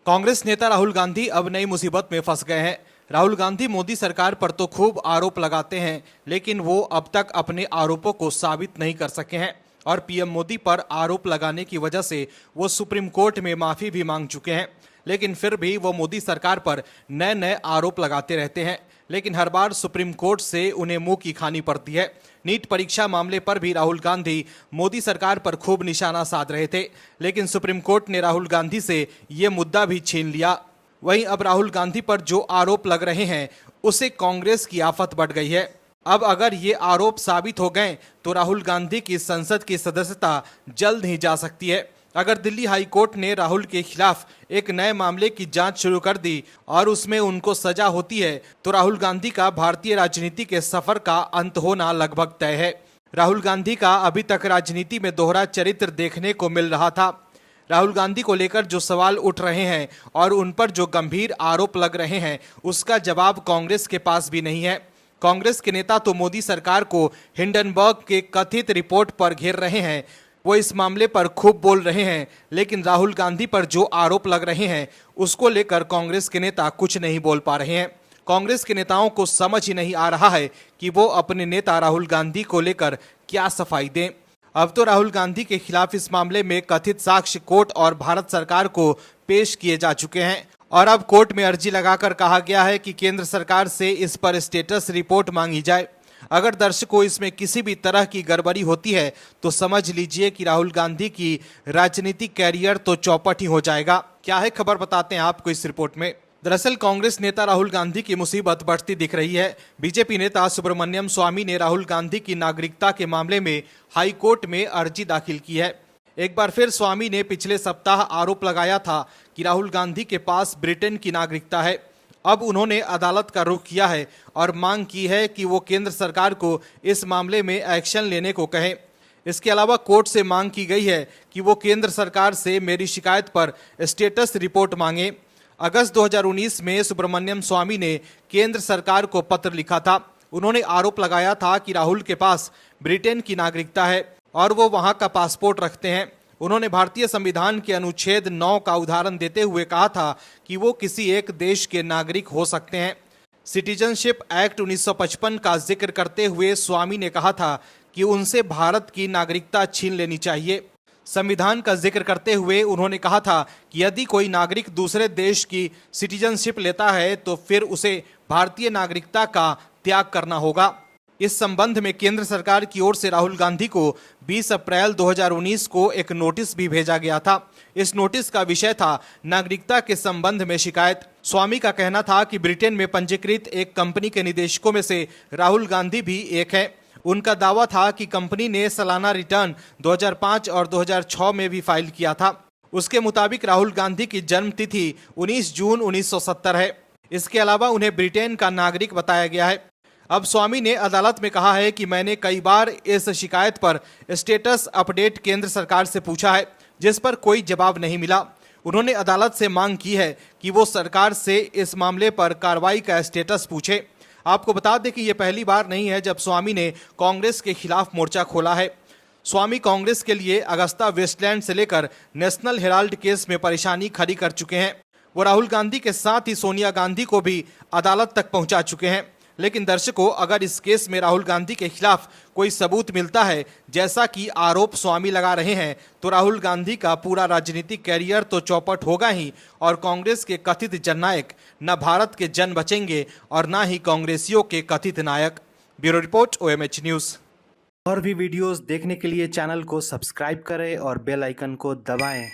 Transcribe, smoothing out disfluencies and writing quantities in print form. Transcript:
कांग्रेस नेता राहुल गांधी अब नई मुसीबत में फंस गए हैं। राहुल गांधी मोदी सरकार पर तो खूब आरोप लगाते हैं, लेकिन वो अब तक अपने आरोपों को साबित नहीं कर सके हैं और पीएम मोदी पर आरोप लगाने की वजह से वो सुप्रीम कोर्ट में माफी भी मांग चुके हैं। लेकिन फिर भी वो मोदी सरकार पर नए नए आरोप लगाते रहते हैं, लेकिन हर बार सुप्रीम कोर्ट से उन्हें मुंह की खानी पड़ती है। नीट परीक्षा मामले पर भी राहुल गांधी मोदी सरकार पर खूब निशाना साध रहे थे, लेकिन सुप्रीम कोर्ट ने राहुल गांधी से ये मुद्दा भी छीन लिया। वहीं अब राहुल गांधी पर जो आरोप लग रहे हैं उससे कांग्रेस की आफत बढ़ गई है। अब अगर ये आरोप साबित हो गए तो राहुल गांधी की संसद की सदस्यता जल्द ही जा सकती है। अगर दिल्ली हाई कोर्ट ने राहुल के खिलाफ एक नए मामले की जांच शुरू कर दी और उसमें उनको सजा होती है तो राहुल गांधी का भारतीय राजनीति के सफर का अंत होना लगभग तय है। राहुल गांधी का अभी तक राजनीति में दोहरा चरित्र देखने को मिल रहा था। राहुल गांधी को लेकर जो सवाल उठ रहे हैं और उन पर जो गंभीर आरोप लग रहे हैं उसका जवाब कांग्रेस के पास भी नहीं है। कांग्रेस के नेता तो मोदी सरकार को हिंडनबर्ग के कथित रिपोर्ट पर घेर रहे हैं, वो इस मामले पर खूब बोल रहे हैं, लेकिन राहुल गांधी पर जो आरोप लग रहे हैं उसको लेकर कांग्रेस के नेता कुछ नहीं बोल पा रहे हैं। कांग्रेस के नेताओं को समझ ही नहीं आ रहा है कि वो अपने नेता राहुल गांधी को लेकर क्या सफाई दें। अब तो राहुल गांधी के खिलाफ इस मामले में कथित साक्ष्य कोर्ट और भारत सरकार को पेश किए जा चुके हैं और अब कोर्ट में अर्जी लगाकर कहा गया है कि केंद्र सरकार से इस पर स्टेटस रिपोर्ट मांगी जाए। अगर दर्शकों इसमें किसी भी तरह की गड़बड़ी होती है तो समझ लीजिए कि राहुल गांधी की राजनीतिक कैरियर तो चौपट ही हो जाएगा। क्या है खबर, बताते हैं आपको इस रिपोर्ट में। दरअसल कांग्रेस नेता राहुल गांधी की मुसीबत बढ़ती दिख रही है। बीजेपी नेता सुब्रमण्यम स्वामी ने राहुल गांधी की नागरिकता के मामले में हाई कोर्ट में अर्जी दाखिल की है। एक बार फिर स्वामी ने पिछले सप्ताह आरोप लगाया था कि राहुल गांधी के पास ब्रिटेन की नागरिकता है। अब उन्होंने अदालत का रुख किया है और मांग की है कि वो केंद्र सरकार को इस मामले में एक्शन लेने को कहें। इसके अलावा कोर्ट से मांग की गई है कि वो केंद्र सरकार से मेरी शिकायत पर स्टेटस रिपोर्ट मांगे। अगस्त 2019 में सुब्रमण्यम स्वामी ने केंद्र सरकार को पत्र लिखा था। उन्होंने आरोप लगाया था कि राहुल के पास ब्रिटेन की नागरिकता है और वो वहां का पासपोर्ट रखते हैं। उन्होंने भारतीय संविधान के अनुच्छेद 9 का उदाहरण देते हुए कहा था कि वो किसी एक देश के नागरिक हो सकते हैं। सिटीजनशिप एक्ट 1955 का जिक्र करते हुए स्वामी ने कहा था कि उनसे भारत की नागरिकता छीन लेनी चाहिए। संविधान का जिक्र करते हुए उन्होंने कहा था कि यदि कोई नागरिक दूसरे देश की सिटीजनशिप लेता है तो फिर उसे भारतीय नागरिकता का त्याग करना होगा। इस संबंध में केंद्र सरकार की ओर से राहुल गांधी को 20 अप्रैल 2019 को एक नोटिस भी भेजा गया था। इस नोटिस का विषय था नागरिकता के संबंध में शिकायत। स्वामी का कहना था कि ब्रिटेन में पंजीकृत एक कंपनी के निदेशकों में से राहुल गांधी भी एक है। उनका दावा था कि कंपनी ने सालाना रिटर्न 2005 और 2006 में भी फाइल किया था। उसके मुताबिक राहुल गांधी की जन्म तिथि 19 जून 1970 है। इसके अलावा उन्हें ब्रिटेन का नागरिक बताया गया है। अब स्वामी ने अदालत में कहा है कि मैंने कई बार इस शिकायत पर स्टेटस अपडेट केंद्र सरकार से पूछा है, जिस पर कोई जवाब नहीं मिला। उन्होंने अदालत से मांग की है कि वो सरकार से इस मामले पर कार्रवाई का स्टेटस पूछे। आपको बता दें कि ये पहली बार नहीं है जब स्वामी ने कांग्रेस के खिलाफ मोर्चा खोला है। स्वामी कांग्रेस के लिए अगस्ता वेस्टलैंड से लेकर नेशनल हेराल्ड केस में परेशानी खड़ी कर चुके हैं। वो राहुल गांधी के साथ ही सोनिया गांधी को भी अदालत तक पहुंचा चुके हैं। लेकिन दर्शकों, अगर इस केस में राहुल गांधी के खिलाफ कोई सबूत मिलता है, जैसा कि आरोप स्वामी लगा रहे हैं, तो राहुल गांधी का पूरा राजनीतिक कैरियर तो चौपट होगा ही और कांग्रेस के कथित जननायक न भारत के जन बचेंगे और न ही कांग्रेसियों के कथित नायक। Bureau report, OMH news. और भी वीडियोस देखने के लिए चैनल को सब्सक्राइब करें और बेल आइकन को दबाएं।